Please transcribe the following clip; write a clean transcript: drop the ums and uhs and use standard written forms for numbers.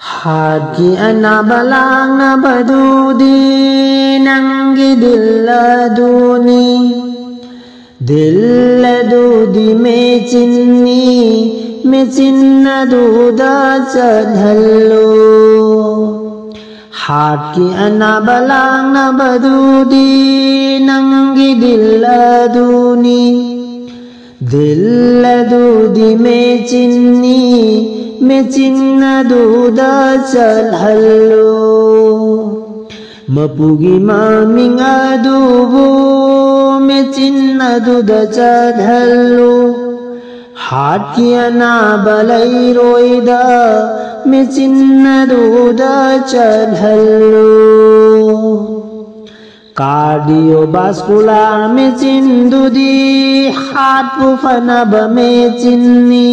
Hati anabalang na badudi nangi dilladudi mechinna duda chadhallo. Hati anabalang na badudi nangi dilladudi mechinna duda chalhallo. Mapugi maming adubo mechinna duda chalhallo. Hati anabalai roida mechinna duda chalhallo. Cardiovascular mechin dudi heart pufanaba mechinni